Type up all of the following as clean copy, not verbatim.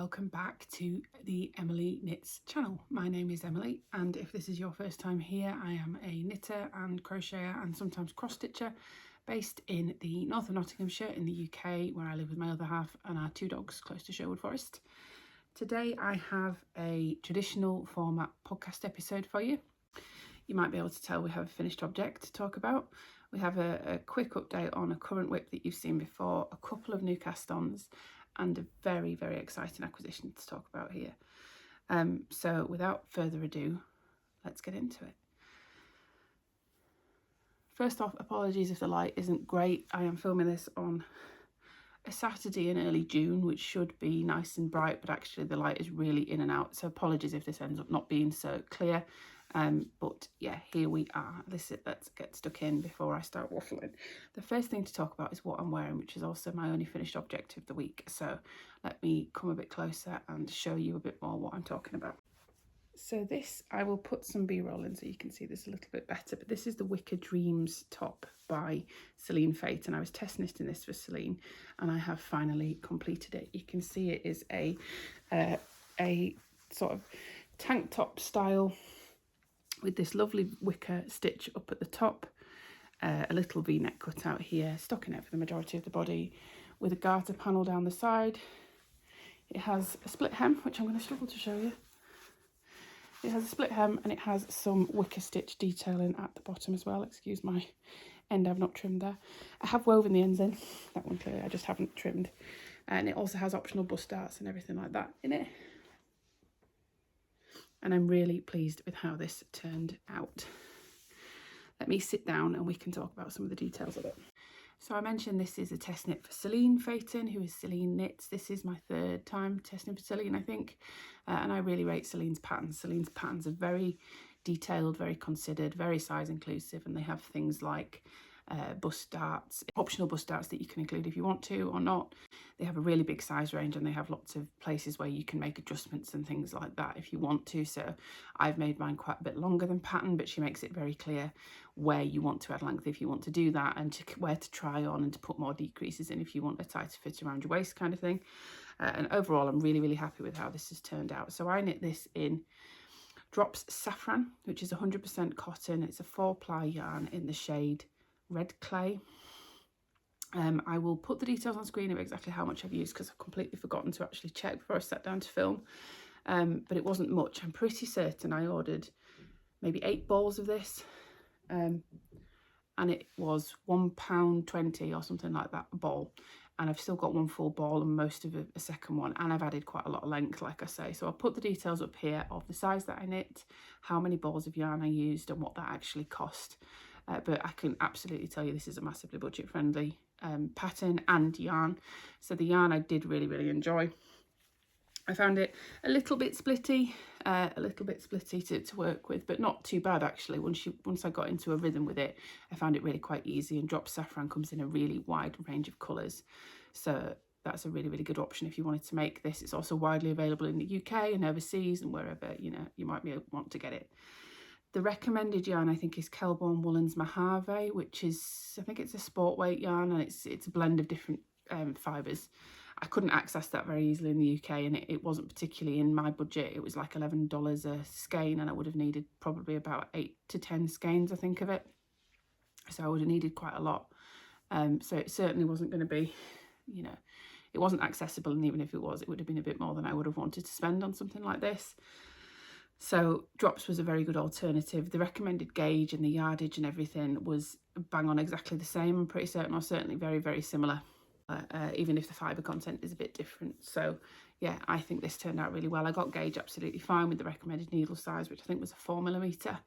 welcome back to the Emily Knits channel. My name is Emily, and if this is your first time here, I am a knitter and crocheter and sometimes cross stitcher based in the north of Nottinghamshire in the UK, where I live with my other half and our 2 dogs close to Sherwood Forest. Today I have a traditional format podcast episode for you. You might be able to tell we have a finished object to talk about. We have a quick update on a current whip that you've seen before, a couple of new cast-ons, and a very, very exciting acquisition to talk about here. So without further ado, let's get into it. First off, apologies if the light isn't great. I am filming this on a Saturday in early June, which should be nice and bright, but actually the light is really in and out. So apologies if this ends up not being so clear. But yeah, here we are. Let's get stuck in before I start waffling. The first thing to talk about is what I'm wearing, which is also my only finished object of the week. So let me come a bit closer and show you a bit more what I'm talking about. So this, I will put some B-roll in so you can see this a little bit better, but this is the Wicker Dreams top by Celine Feyten. I was test knitting this for Celine and I have finally completed it. You can see it is a sort of tank top style with this lovely wicker stitch up at the top, a little v-neck cut out here, stockinette for the majority of the body, with a garter panel down the side. It has a split hem, which I'm going to struggle to show you. It has a split hem and it has some wicker stitch detailing at the bottom as well. Excuse my end, I've not trimmed there. I have woven the ends in, that one clearly, I just haven't trimmed. And it also has optional bust darts and everything like that in it. And I'm really pleased with how this turned out. Let me sit down and we can talk about some of the details of it. So I mentioned this is a test knit for Celine Feyten, who is Celine Knits. This is my 3rd time testing for Celine, I think. And I really rate Celine's patterns. Celine's patterns are very detailed, very considered, very size inclusive, and they have things like bust darts, optional bust darts that you can include if you want to or not. They have a really big size range and they have lots of places where you can make adjustments and things like that if you want to. So I've made mine quite a bit longer than pattern, but she makes it very clear where you want to add length if you want to do that, and where to try on and to put more decreases in if you want a tighter fit around your waist kind of thing. And overall, I'm really, really happy with how this has turned out. So I knit this in Drops Saffron, which is 100% cotton. It's a 4-ply yarn in the shade Red Clay. I will put the details on screen of exactly how much I've used because I've completely forgotten to actually check before I sat down to film. But it wasn't much. I'm pretty certain I ordered maybe 8 balls of this. And it was £1.20 or something like that a ball. And I've still got 1 full ball and most of a second one, and I've added quite a lot of length, like I say. So I'll put the details up here of the size that I knit, how many balls of yarn I used, and what that actually cost. But I can absolutely tell you this is a massively budget friendly pattern and yarn. So the yarn I did really, really enjoy. I found it a little bit splitty to work with, but not too bad actually. Once I got into a rhythm with it, I found it really quite easy. And Drops Saffron comes in a really wide range of colours, so that's a really, really good option if you wanted to make this. It's also widely available in the UK and overseas and wherever you might want to get it. The recommended yarn I think is Kelbourne Woolens Mojave, which is, I think it's a sport weight yarn, and it's a blend of different fibres. I couldn't access that very easily in the UK, and it wasn't particularly in my budget. It was like $11 a skein, and I would have needed probably about 8 to 10 skeins, I think, of it. So I would have needed quite a lot. So it certainly wasn't going to be, it wasn't accessible, and even if it was, it would have been a bit more than I would have wanted to spend on something like this. So Drops was a very good alternative. The recommended gauge and the yardage and everything was bang on exactly the same, I'm pretty certain, or certainly very, very similar. Even if the fibre content is a bit different. So yeah, I think this turned out really well. I got gauge absolutely fine with the recommended needle size, which I think was a 4mm,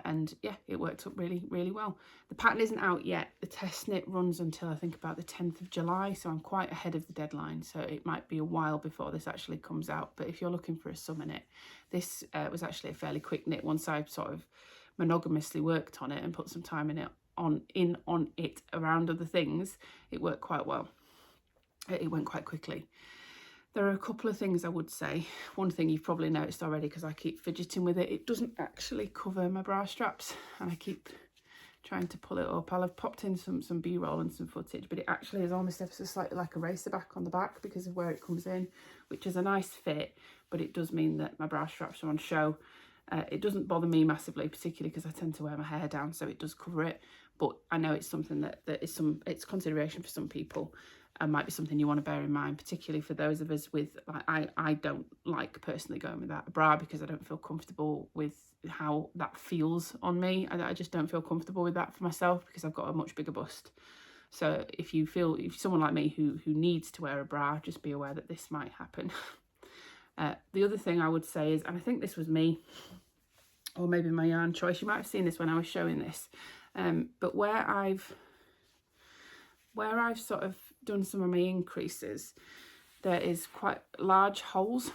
and yeah, it worked up really, really well. The pattern isn't out yet. The test knit runs until I think about the 10th of July, so I'm quite ahead of the deadline, so it might be a while before this actually comes out. But if you're looking for a summer knit, this was actually a fairly quick knit. Once I sort of monogamously worked on it and put some time in it on it around other things, it worked quite well. It went quite quickly. There are a couple of things I would say. One thing you've probably noticed already because I keep fidgeting with it, it doesn't actually cover my bra straps, and I keep trying to pull it up. I'll have popped in some B-roll and some footage, but it actually is almost ever so slightly like a racer back on the back because of where it comes in, which is a nice fit, but it does mean that my bra straps are on show. It doesn't bother me massively, particularly because I tend to wear my hair down, so it does cover it. But I know it's something that is it's consideration for some people, and might be something you want to bear in mind, particularly for those of us with, like, I don't like personally going without a bra because I don't feel comfortable with how that feels on me. I just don't feel comfortable with that for myself because I've got a much bigger bust. So if someone like me who needs to wear a bra, just be aware that this might happen. The other thing I would say is, and I think this was me, or maybe my yarn choice, you might have seen this when I was showing this, but where I've sort of done some of my increases, there is quite large holes,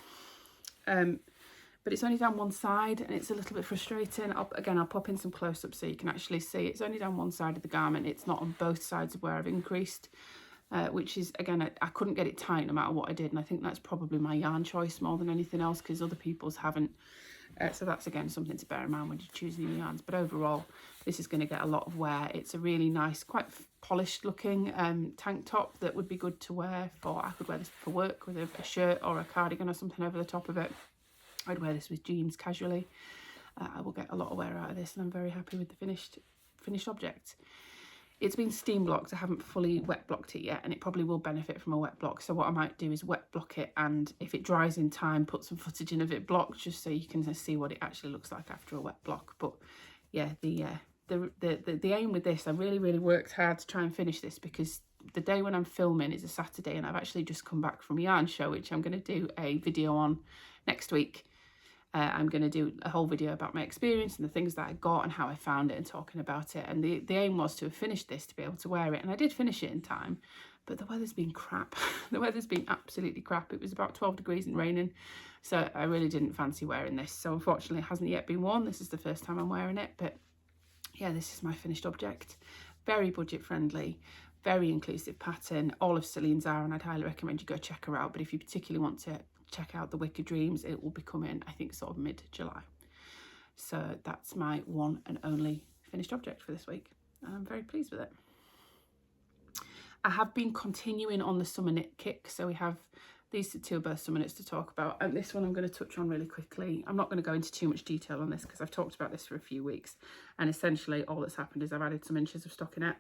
but it's only down one side, and it's a little bit frustrating. I'll pop in some close-ups so you can actually see it's only down one side of the garment. It's not on both sides of where I've increased. Which is, again, I couldn't get it tight no matter what I did, and I think that's probably my yarn choice more than anything else, because other people's haven't. So that's, again, something to bear in mind when you're choosing your yarns. But overall, this is going to get a lot of wear. It's a really nice, quite polished looking tank top that would be good to wear for, I could wear this for work with a shirt or a cardigan or something over the top of it. I'd wear this with jeans casually. I will get a lot of wear out of this, and I'm very happy with the finished object. It's been steam blocked. I haven't fully wet blocked it yet, and it probably will benefit from a wet block. So what I might do is wet block it, and if it dries in time, put some footage in of it blocked, just so you can see what it actually looks like after a wet block. But yeah, the aim with this, I really worked hard to try and finish this, because the day when I'm filming is a Saturday, and I've actually just come back from a yarn show, which I'm going to do a video on next week. I'm going to do a whole video about my experience and the things that I got and how I found it and talking about it. And the aim was to have finished this to be able to wear it. And I did finish it in time, but the weather's been crap. The weather's been absolutely crap. It was about 12 degrees and raining. So I really didn't fancy wearing this. So unfortunately, it hasn't yet been worn. This is the first time I'm wearing it. But yeah, this is my finished object. Very budget friendly, very inclusive pattern. All of Celine's are, and I'd highly recommend you go check her out. But if you particularly want to check out the Wicker Dreams, it will be coming, I think, sort of mid-July. So that's my one and only finished object for this week, and I'm very pleased with it. I have been continuing on the summer knit kick, so we have these two are both summer knits to talk about, and this one I'm going to touch on really quickly. I'm not going to go into too much detail on this because I've talked about this for a few weeks, and essentially all that's happened is I've added some inches of stockinette.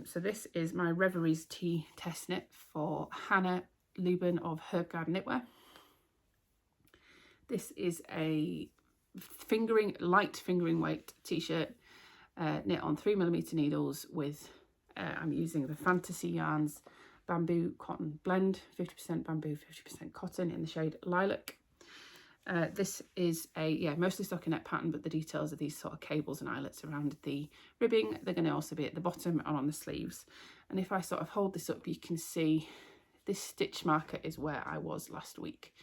So this is my Reveries Tee test knit for Hannah Lubin of Herbgarden Knitwear. This is a light fingering weight t-shirt knit on 3mm needles with I'm using the Fantasy Yarns bamboo cotton blend, 50% bamboo, 50% cotton, in the shade Lilac. This is a mostly stockinette pattern, but the details of these sort of cables and eyelets around the ribbing, they're going to also be at the bottom and on the sleeves. And if I sort of hold this up, you can see this stitch marker is where I was last week.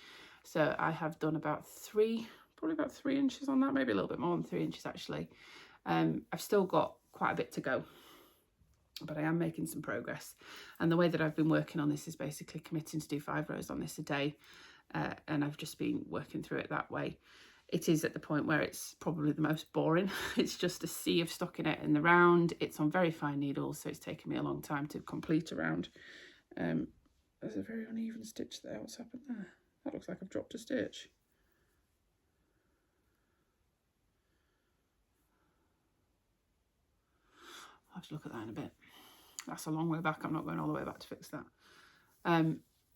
So I have done probably about 3 inches on that, maybe a little bit more than 3 inches actually. I've still got quite a bit to go, but I am making some progress. And the way that I've been working on this is basically committing to do 5 rows on this a day. And I've just been working through it that way. It is at the point where it's probably the most boring. It's just a sea of stockinette in the round. It's on very fine needles, so it's taken me a long time to complete a round. There's a very uneven stitch there. What's happened there? That looks like I've dropped a stitch. I'll have to look at that in a bit. That's a long way back. I'm not going all the way back to fix that.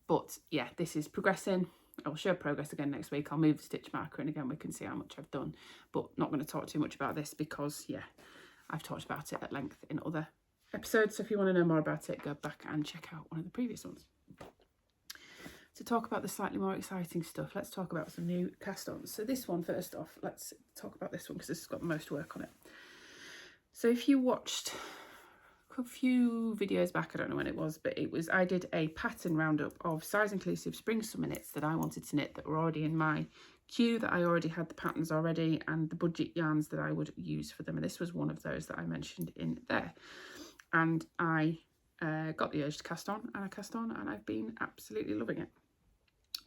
But yeah, this is progressing. I'll show progress again next week. I'll move the stitch marker and again we can see how much I've done. But not going to talk too much about this because, yeah, I've talked about it at length in other episodes. So if you want to know more about it, go back and check out one of the previous ones. To talk about the slightly more exciting stuff, let's talk about some new cast-ons. So this one, first off, let's talk about this one because this has got the most work on it. So if you watched a few videos back, I don't know when it was, but I did a pattern roundup of size inclusive spring summer knits that I wanted to knit that were already in my queue, that I already had the patterns already, and the budget yarns that I would use for them. And this was one of those that I mentioned in there. And I got the urge to cast on, and I cast on, and I've been absolutely loving it.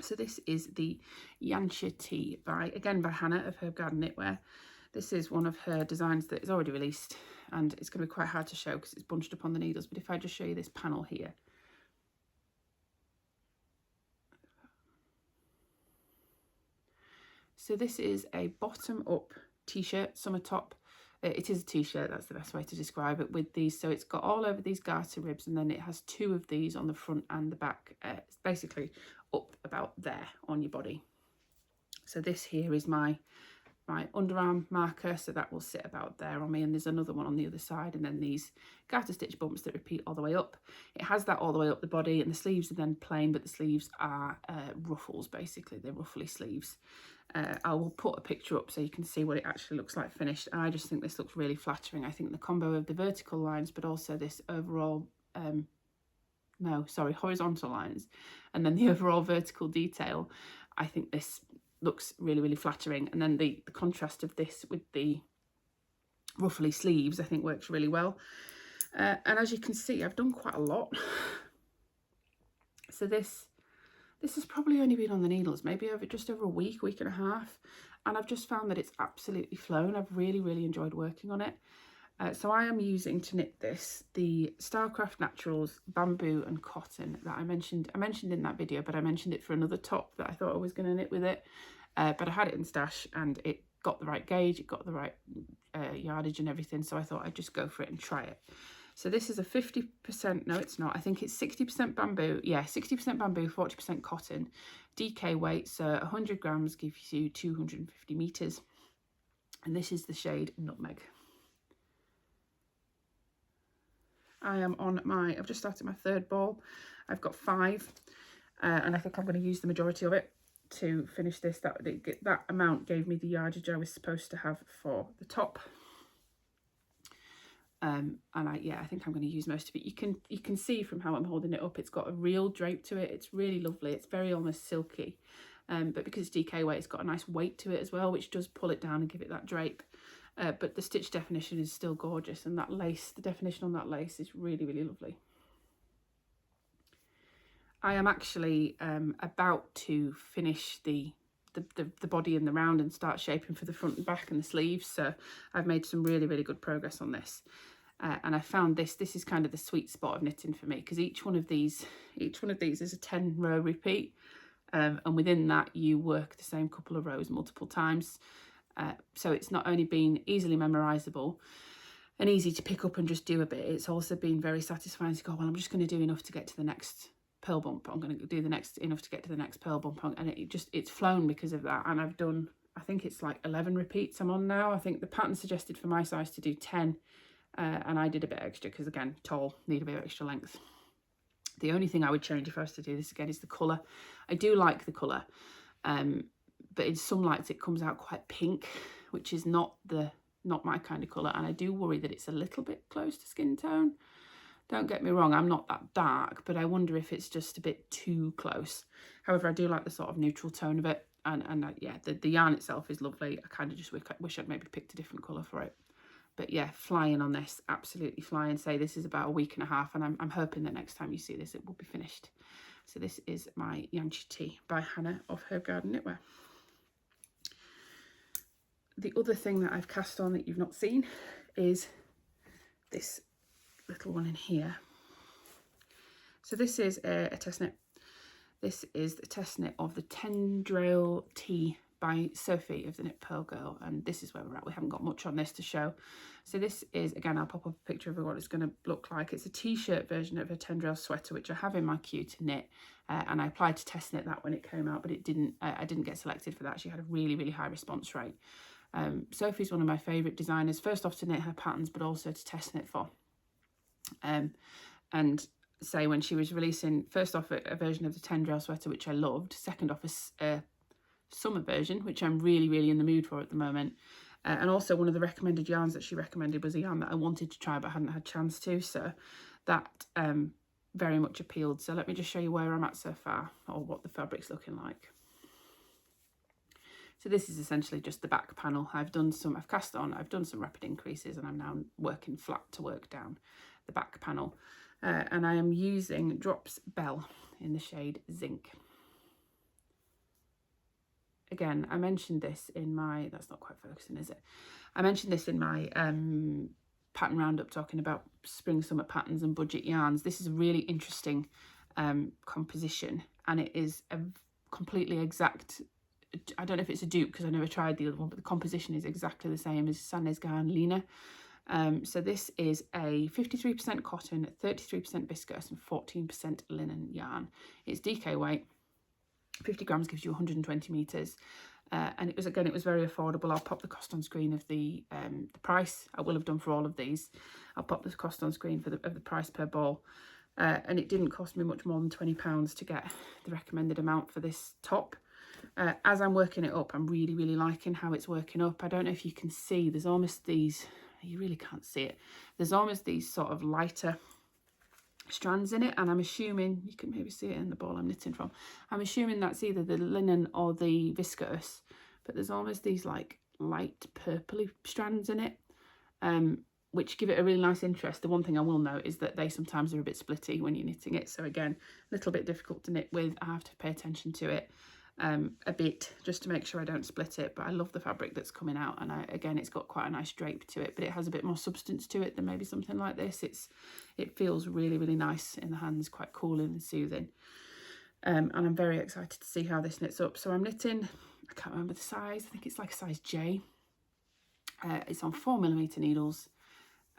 So this is the Jantje tee by Hannah of Herbgarden Knitwear. This is one of her designs that is already released, and it's going to be quite hard to show because it's bunched up on the needles. But if I just show you this panel here. So this is a bottom up t-shirt, summer top. It is a t-shirt, that's the best way to describe it, with these. So it's got all over these garter ribs, and then it has 2 of these on the front and the back. It's basically up about there on your body. So this here is my underarm marker, so that will sit about there on me, and there's another one on the other side, and then these garter stitch bumps that repeat all the way up. It has that all the way up the body, and the sleeves are then plain, but the sleeves are ruffles, basically. They're ruffly sleeves. I will put a picture up so you can see what it actually looks like finished, and I just think this looks really flattering. I think the combo of the vertical lines, but also this overall horizontal lines, and then the overall vertical detail, I think this looks really, really flattering. And then the contrast of this with the ruffly sleeves, I think works really well. And as you can see, I've done quite a lot. So this has probably only been on the needles maybe just over a week and a half, and I've just found that it's absolutely flown. I've really, really enjoyed working on it. So I am using to knit this the Stylecraft Naturals bamboo and cotton that I mentioned in that video, but I mentioned it for another top that I thought I was going to knit with it. But I had it in stash, and it got the right gauge, it got the right yardage and everything, so I thought I'd just go for it and try it. So this is a 50%, no it's not, I think it's 60% bamboo, yeah, 60% bamboo, 40% cotton, DK weight, so 100 grams gives you 250 meters, and this is the shade Nutmeg. I've just started my 3rd ball. I've got 5, and I think I'm going to use the majority of it to finish this. That amount gave me the yardage I was supposed to have for the top. And I think I'm going to use most of it. You can see from how I'm holding it up, it's got a real drape to it. It's really lovely. It's very almost silky, but because it's DK weight, it's got a nice weight to it as well, which does pull it down and give it that drape. But the stitch definition is still gorgeous, and that lace, the definition on that lace is really, really lovely. I am actually about to finish the body and the round and start shaping for the front and back and the sleeves, so I've made some really, really good progress on this. And I found this is kind of the sweet spot of knitting for me, because each one of these is a 10 row repeat, and within that you work the same couple of rows multiple times. So it's not only been easily memorizable and easy to pick up and just do a bit, it's also been very satisfying to go, well, I'm just going to do enough to get to the next purl bump, I'm going to do enough to get to the next purl bump, and it's flown because of that. And I've done, I think it's like 11 repeats I'm on now. I think the pattern suggested for my size to do 10, and I did a bit extra because, again, tall, need a bit of extra length. The only thing I would change if I was to do this again is the colour. I do like the colour, but in some lights it comes out quite pink, which is not my kind of colour, and I do worry that it's a little bit close to skin tone. Don't get me wrong, I'm not that dark, but I wonder if it's just a bit too close. However, I do like the sort of neutral tone of it, and yeah, the yarn itself is lovely. I kind of just wish I'd maybe picked a different colour for it. But yeah, flying on this, absolutely flying. Say this is about a week and a half, and I'm hoping that next time you see this, it will be finished. So this is my Jantje tee by Hannah of Herbgarden Knitwear. The other thing that I've cast on that you've not seen is this little one in here. So this is a test knit. This is the test knit of the Tendreil tee by Sophie of the Knit Purl Girl, and this is where we're at. We haven't got much on this to show. So this is, again, I'll pop up a picture of what it's going to look like. It's a t-shirt version of a Tendreil sweater, which I have in my queue to knit, and I applied to test knit that when it came out, but it didn't. I didn't get selected for that. She had a really, really high response rate. Sophie's one of my favourite designers, first off to knit her patterns, but also to test knit for. And say when she was releasing, first off a version of the Tendreil sweater, which I loved, second off a summer version, which I'm really, really in the mood for at the moment, and also one of the recommended yarns that she recommended was a yarn that I wanted to try but hadn't had a chance to, so that very much appealed. So let me just show you where I'm at so far, or what the fabric's looking like. So this is essentially just the back panel. I've cast on, I've done some rapid increases, and I'm now working flat to work down the back panel. And I am using Drops Bell in the shade Zinc. again, I mentioned this in my, that's not quite focusing, is it? I mentioned this in my pattern roundup, talking about spring summer patterns and budget yarns. This is a really interesting composition, and it is a completely exact, I don't know if it's a dupe because I never tried the other one, but the composition is exactly the same as Sandnes Lina. So this is a 53% cotton, 33% viscose and 14% linen yarn. It's DK weight. 50 grams gives you 120 meters. And it was very affordable. I'll pop the cost on screen of the price. I will have done for all of these. I'll pop the cost on screen for the price per ball. And it didn't cost me much more than £20 to get the recommended amount for this top. As I'm working it up, I'm really, really liking how it's working up. I don't know if you can see, there's almost these, you really can't see it. There's almost these sort of lighter strands in it, and I'm assuming, you can maybe see it in the ball I'm knitting from, I'm assuming that's either the linen or the viscose, but there's almost these like light purpley strands in it, which give it a really nice interest. The one thing I will note is that they sometimes are a bit splitty when you're knitting it, so again, a little bit difficult to knit with. I have to pay attention to it a bit just to make sure I don't split it, but I love the fabric that's coming out, and again, it's got quite a nice drape to it, but it has a bit more substance to it than maybe something like this. It feels really, really nice in the hands, quite cooling and soothing, and I'm very excited to see how this knits up. So I'm knitting, I can't remember the size, I think it's like a size J. It's on 4mm needles,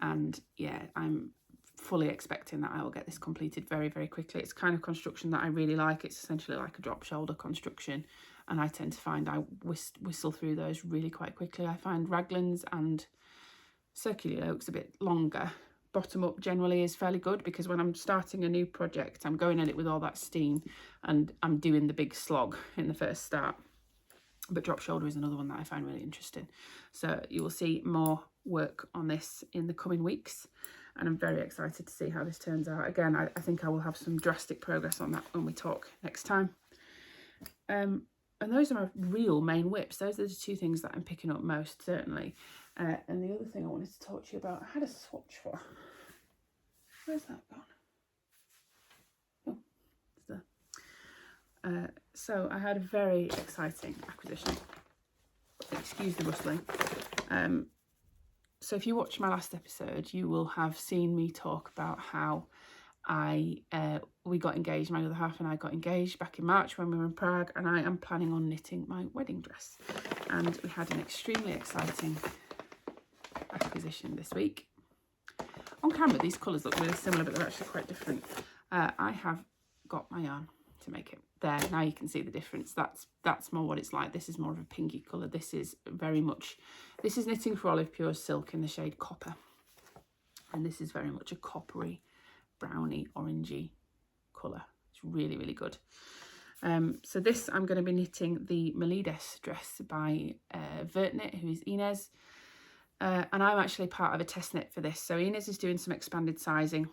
and yeah, I'm fully expecting that I will get this completed very, very quickly. It's kind of construction that I really like. It's essentially like a drop shoulder construction, and I tend to find I whistle through those really quite quickly. I find raglans and circular yokes a bit longer. Bottom up generally is fairly good, because when I'm starting a new project, I'm going at it with all that steam and I'm doing the big slog in the first start. But drop shoulder is another one that I find really interesting. So you will see more work on this in the coming weeks, and I'm very excited to see how this turns out. Again, I think I will have some drastic progress on that when we talk next time. And those are my real main whips. Those are the two things that I'm picking up most, certainly. And the other thing I wanted to talk to you about, I had a swatch for. Where's that gone? Oh, it's there. So I had a very exciting acquisition. Excuse the rustling. So if you watched my last episode, you will have seen me talk about how we got engaged, my other half and I got engaged back in March when we were in Prague, and I am planning on knitting my wedding dress. And we had an extremely exciting acquisition this week. On camera, these colours look really similar, but they're actually quite different. I have got my yarn to make it. There, now you can see the difference. That's more what it's like. This is more of a pinky colour. This is very much, this is Knitting for Olive Pure Silk in the shade Copper. And this is very much a coppery, browny, orangey colour. It's really, really good. So this, I'm going to be knitting the MELIDES dress by vertknit, who is Inez. And I'm actually part of a test knit for this. So Inez is doing some expanded sizing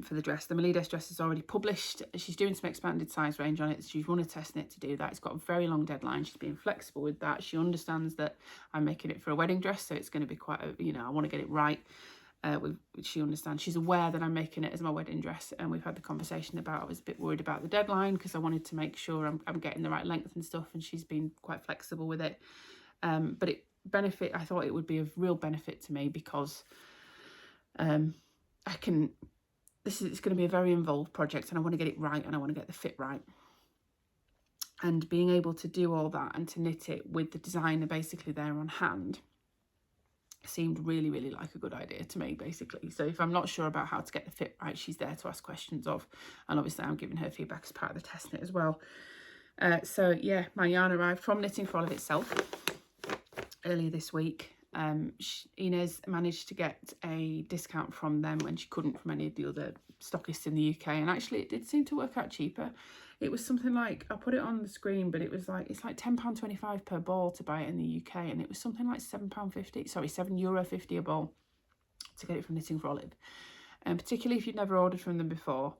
for the dress. The MELIDES dress is already published. She's doing some expanded size range on it. She's run a test knit to do that. It's got a very long deadline. She's being flexible with that. She understands that I'm making it for a wedding dress, so it's going to be quite a, I want to get it right. She understands. She's aware that I'm making it as my wedding dress, and we've had the conversation about, I was a bit worried about the deadline because I wanted to make sure I'm getting the right length and stuff, and she's been quite flexible with it. But I thought it would be of real benefit to me, because it's going to be a very involved project, and I want to get it right, and I want to get the fit right. And being able to do all that and to knit it with the designer basically there on hand seemed really, really like a good idea to me, basically. So if I'm not sure about how to get the fit right, she's there to ask questions of, and obviously I'm giving her feedback as part of the test knit as well. So yeah, my yarn arrived from Knitting for Olive itself earlier this week. Inez managed to get a discount from them when she couldn't from any of the other stockists in the UK, and actually it did seem to work out cheaper. It was something like, I'll put it on the screen, but it's like £10.25 per ball to buy it in the UK, and it was something like €7.50 a ball to get it from Knitting for Olive. And particularly if you'd never ordered from them before,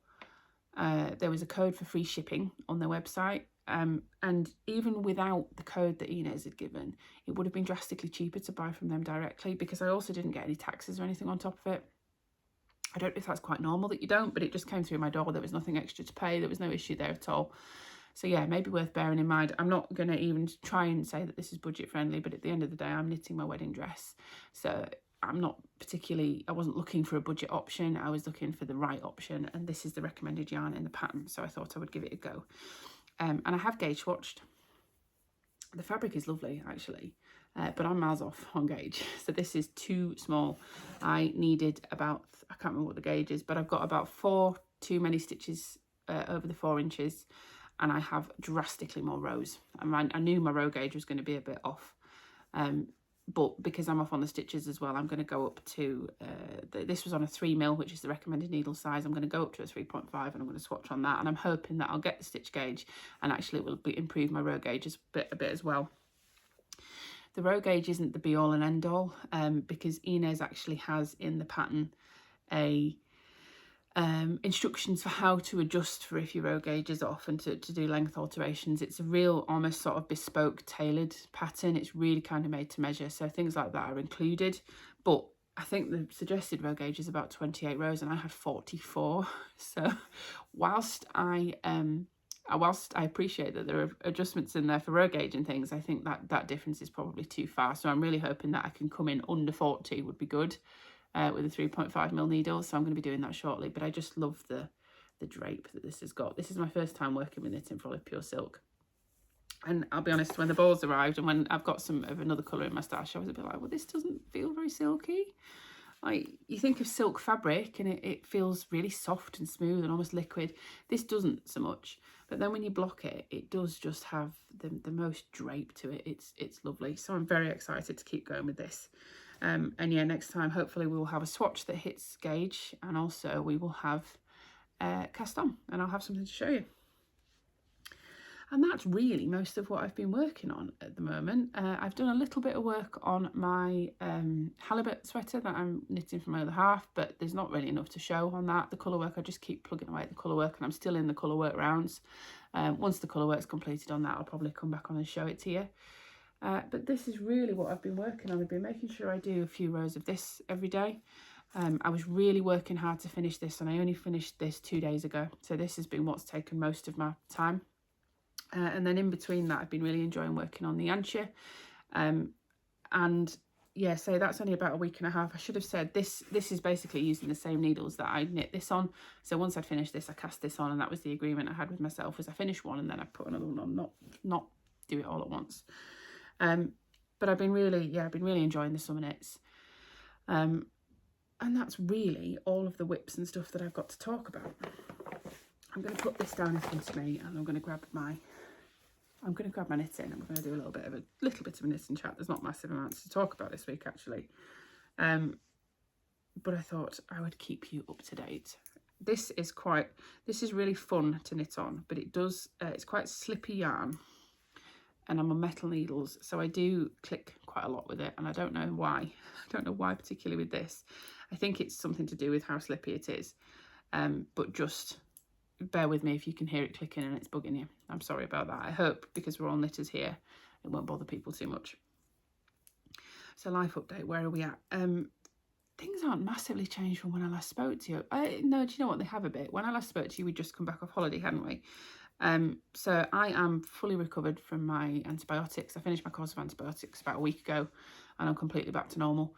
there was a code for free shipping on their website. And even without the code that Inez had given, it would have been drastically cheaper to buy from them directly, because I also didn't get any taxes or anything on top of it. I don't know if that's quite normal that you don't, but it just came through my door. There was nothing extra to pay. There was no issue there at all. So yeah, maybe worth bearing in mind. I'm not going to even try and say that this is budget friendly, but at the end of the day, I'm knitting my wedding dress. So I'm not particularly, I wasn't looking for a budget option. I was looking for the right option, and this is the recommended yarn in the pattern. So I thought I would give it a go. And I have gauge swatched. The fabric is lovely, actually, but I'm miles off on gauge. So this is too small. I needed about, I can't remember what the gauge is, but I've got about 4 too many stitches over the 4 inches, and I have drastically more rows. I knew my row gauge was going to be a bit off, but because I'm off on the stitches as well, I'm going to go up to, this was on a 3mm, which is the recommended needle size. I'm going to go up to a 3.5, and I'm going to swatch on that, and I'm hoping that I'll get the stitch gauge, and actually it will improve my row gauge a bit as well. The row gauge isn't the be all and end all, because Inez actually has in the pattern a instructions for how to adjust for if your row gauge is off, and to do length alterations. It's a real almost sort of bespoke tailored pattern. It's really kind of made to measure, so things like that are included. But I think the suggested row gauge is about 28 rows, and I had 44. So whilst I appreciate that there are adjustments in there for row gauge and things, I think that difference is probably too far. So I'm really hoping that I can come in under 40 would be good. With a 3.5mm needle, so I'm going to be doing that shortly. But I just love the drape that this has got. This is my first time working with knitting for olive pure silk, and I'll be honest, when the balls arrived and when I've got some of another colour in my stash, I was a bit like, well, this doesn't feel very silky. Like, you think of silk fabric and it feels really soft and smooth and almost liquid. This doesn't so much, but then when you block it, it does just have the most drape to it. It's lovely. So I'm very excited to keep going with this. And yeah, next time hopefully we will have a swatch that hits gauge, and also we will have cast on, and I'll have something to show you. And that's really most of what I've been working on at the moment. I've done a little bit of work on my halibut sweater that I'm knitting for my other half, but there's not really enough to show on that. The colour work, I just keep plugging away at the colour work, and I'm still in the colour work rounds. Once the colour work's completed on that, I'll probably come back on and show it to you. But this is really what I've been working on. I've been making sure I do a few rows of this every day. I was really working hard to finish this, and I only finished this 2 days ago. So this has been what's taken most of my time. And then in between that, I've been really enjoying working on the Jantje. And yeah, so that's only about a week and a half. I should have said this is basically using the same needles that I knit this on. So once I'd finished this, I cast this on, and that was the agreement I had with myself, was I finish one and then I put another one on, not do it all at once. But I've been really enjoying the summer knits. And that's really all of the whips and stuff that I've got to talk about. I'm going to put this down in front of me, and I'm going to grab my knitting, and we're going to do a little bit of a knitting chat. There's not massive amounts to talk about this week, actually. But I thought I would keep you up to date. This is really fun to knit on, but it's quite slippy yarn. And I'm on metal needles, so I do click quite a lot with it, and I don't know why. I don't know why particularly with this. I think it's something to do with how slippy it is, but just bear with me if you can hear it clicking and it's bugging you. I'm sorry about that. I hope, because we're all knitters here, it won't bother people too much. So life update, where are we at? Things aren't massively changed from when I last spoke to you. No, do you know what? They have a bit. When I last spoke to you, we'd just come back off holiday, hadn't we? So I am fully recovered from my antibiotics. I finished my course of antibiotics about a week ago, and I'm completely back to normal.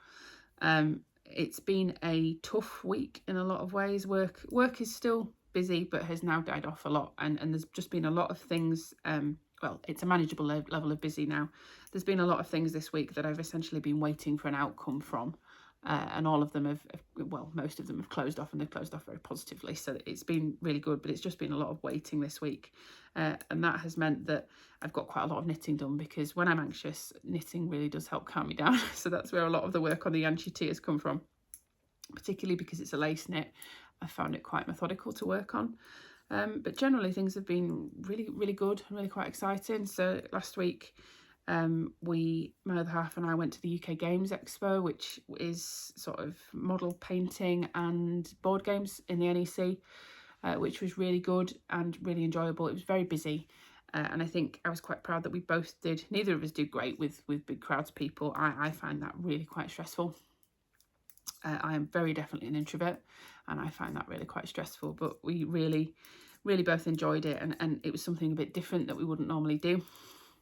It's been a tough week in a lot of ways. Work is still busy, but has now died off a lot, and there's just been a lot of things. Well, it's a manageable level of busy now. There's been a lot of things this week that I've essentially been waiting for an outcome from. And all of them most of them have closed off, and they've closed off very positively. So it's been really good, but it's just been a lot of waiting this week. And that has meant that I've got quite a lot of knitting done, because when I'm anxious, knitting really does help calm me down. So that's where a lot of the work on the Jantje tee has come from, particularly because it's a lace knit. I found it quite methodical to work on. But generally things have been really, really good and really quite exciting. So last week, my other half and I went to the UK Games Expo, which is sort of model painting and board games in the NEC, which was really good and really enjoyable. It was very busy, and I think I was quite proud that we both did. Neither of us did great with big crowds of people. I find that really quite stressful. I am very definitely an introvert, and I find that really quite stressful, but we really really both enjoyed it, and it was something a bit different that we wouldn't normally do.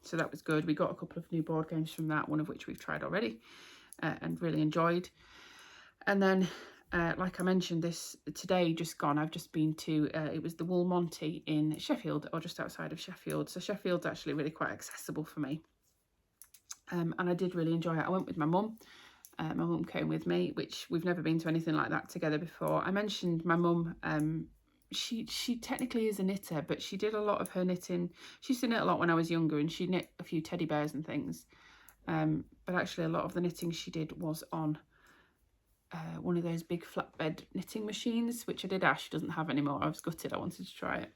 So that was good. We got a couple of new board games from that, one of which we've tried already and really enjoyed. And then, like I mentioned, this today just gone, I've just been to, it was the Wool Monty in Sheffield, or just outside of Sheffield. So Sheffield's actually really quite accessible for me. And I did really enjoy it. I went with my mum. My mum came with me, which we've never been to anything like that together before. I mentioned my mum, she technically is a knitter, but she did a lot of her knitting. She used to knit a lot when I was younger, and she knit a few teddy bears and things. But actually a lot of the knitting she did was on one of those big flatbed knitting machines, which I did ask, she doesn't have anymore. I was gutted, I wanted to try it.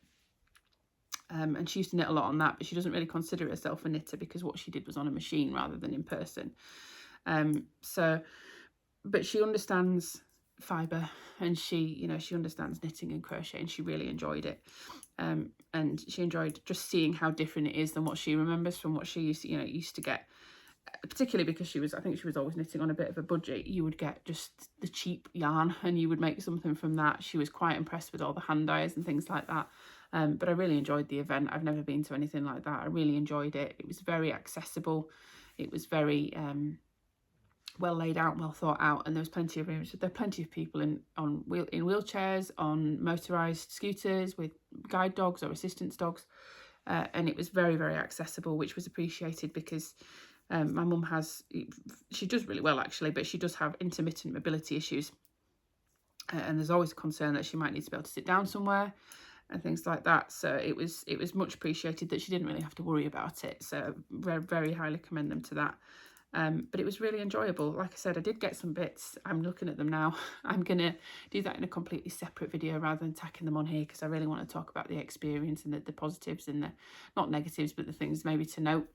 And she used to knit a lot on that, but she doesn't really consider herself a knitter because what she did was on a machine rather than in person. But she understands fibre, and she understands knitting and crochet, and she really enjoyed it. And she enjoyed just seeing how different it is than what she remembers from what she used to get. Particularly because I think she was always knitting on a bit of a budget. You would get just the cheap yarn and you would make something from that. She was quite impressed with all the hand dyes and things like that. But I really enjoyed the event. I've never been to anything like that. I really enjoyed it. It was very accessible. It was very well laid out, well thought out, and there was plenty of room. So there are plenty of people in wheelchairs, on motorised scooters with guide dogs or assistance dogs, and it was very, very accessible, which was appreciated because my mum she does really well actually, but she does have intermittent mobility issues, and there's always a concern that she might need to be able to sit down somewhere and things like that. So it was much appreciated that she didn't really have to worry about it. So very, very highly commend them to that. But it was really enjoyable. Like I said, I did get some bits. I'm looking at them now. I'm going to do that in a completely separate video rather than tacking them on here, because I really want to talk about the experience and the positives and the, not negatives, but the things maybe to note.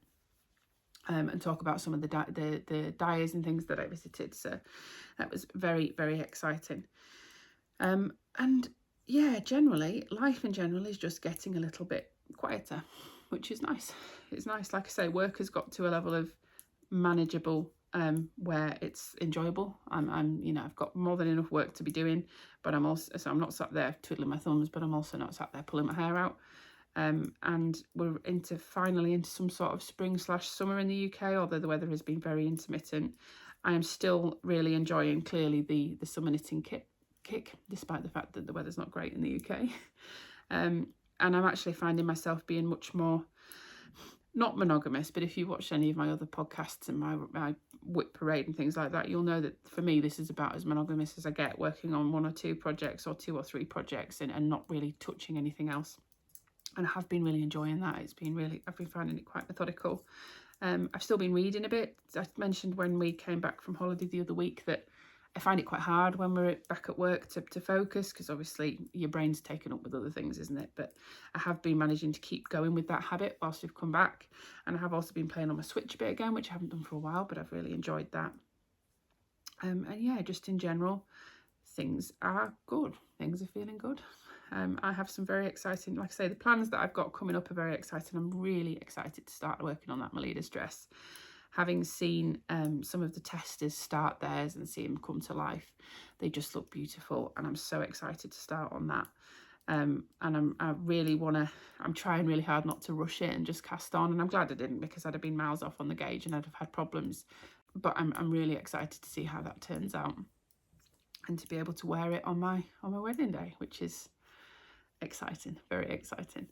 And talk about some of the dyers and things that I visited. So that was very, very exciting. And yeah, generally, life in general is just getting a little bit quieter, which is nice. It's nice. Like I say, work has got to a level of manageable where it's enjoyable. I've got more than enough work to be doing, but I'm not sat there twiddling my thumbs, but I'm also not sat there pulling my hair out. And we're finally into some sort of spring/summer in the UK, although the weather has been very intermittent. I am still really enjoying clearly the summer knitting kick, despite the fact that the weather's not great in the UK. And I'm actually finding myself being much more, not monogamous, but if you watch any of my other podcasts and my whip parade and things like that, you'll know that for me this is about as monogamous as I get, working on 1 or 2 projects or 2 or 3 projects and not really touching anything else. And I have been really enjoying that. I've been finding it quite methodical. I've still been reading a bit. I mentioned when we came back from holiday the other week that I find it quite hard when we're back at work to focus, because obviously your brain's taken up with other things, isn't it? But I have been managing to keep going with that habit whilst we've come back. And I have also been playing on my Switch a bit again, which I haven't done for a while, but I've really enjoyed that. And yeah, just in general, things are good. Things are feeling good. I have some very exciting, like I say, the plans that I've got coming up are very exciting. I'm really excited to start working on that MELIDES dress. Having seen some of the testers start theirs and see them come to life, they just look beautiful, and I'm so excited to start on that. And I'm trying really hard not to rush it and just cast on, and I'm glad I didn't, because I'd have been miles off on the gauge and I'd have had problems. But I'm really excited to see how that turns out, and to be able to wear it on my wedding day, which is exciting, very exciting.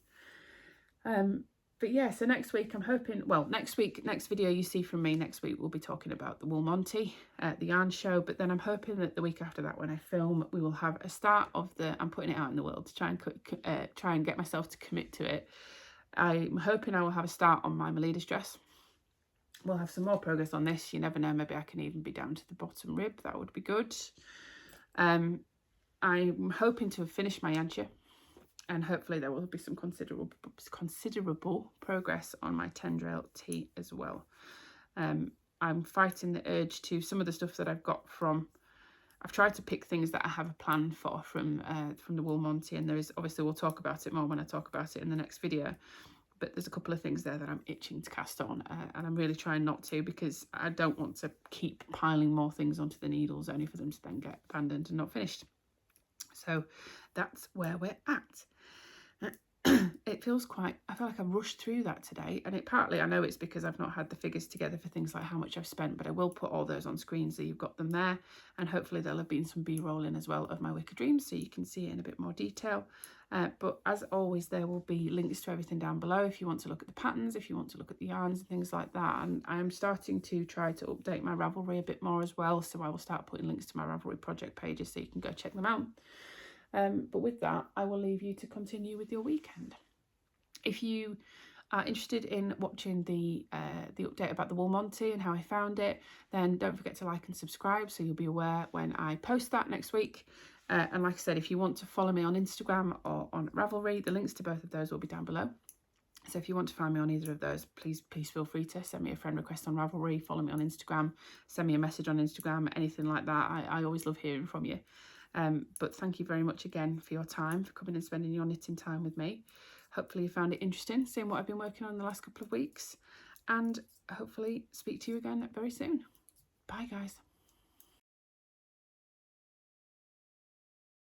But yeah, so next week I'm hoping, next video you see from me next week, we'll be talking about the Wool Monty, the yarn show. But then I'm hoping that the week after that, when I film, we will have a start of I'm putting it out in the world to try and get myself to commit to it. I'm hoping I will have a start on my MELIDES dress. We'll have some more progress on this. You never know, maybe I can even be down to the bottom rib. That would be good. I'm hoping to have finished my Jantje, and hopefully there will be some considerable progress on my Tendreil tee as well. I'm fighting the urge to, some of the stuff that I've got from, I've tried to pick things that I have a plan for from the Wool Monty, and there is, obviously we'll talk about it more when I talk about it in the next video, but there's a couple of things there that I'm itching to cast on, and I'm really trying not to, because I don't want to keep piling more things onto the needles only for them to then get abandoned and not finished. So that's where we're at. it feels quite, I feel like I've rushed through that today, and it partly, I know it's because I've not had the figures together for things like how much I've spent, but I will put all those on screen so you've got them there, and hopefully there'll have been some B-roll in as well of my Wicker dreams so you can see it in a bit more detail. But as always, there will be links to everything down below if you want to look at the patterns, if you want to look at the yarns and things like that. And I'm starting to try to update my Ravelry a bit more as well, so I will start putting links to my Ravelry project pages so you can go check them out. But with that, I will leave you to continue with your weekend. If you are interested in watching the update about the Wool Monty and how I found it, then don't forget to like and subscribe so you'll be aware when I post that next week. And like I said, if you want to follow me on Instagram or on Ravelry, the links to both of those will be down below. So if you want to find me on either of those, please feel free to send me a friend request on Ravelry, follow me on Instagram, send me a message on Instagram, anything like that. I always love hearing from you. But thank you very much again for your time, for coming and spending your knitting time with me. Hopefully you found it interesting, seeing what I've been working on the last couple of weeks, and hopefully speak to you again very soon. Bye guys.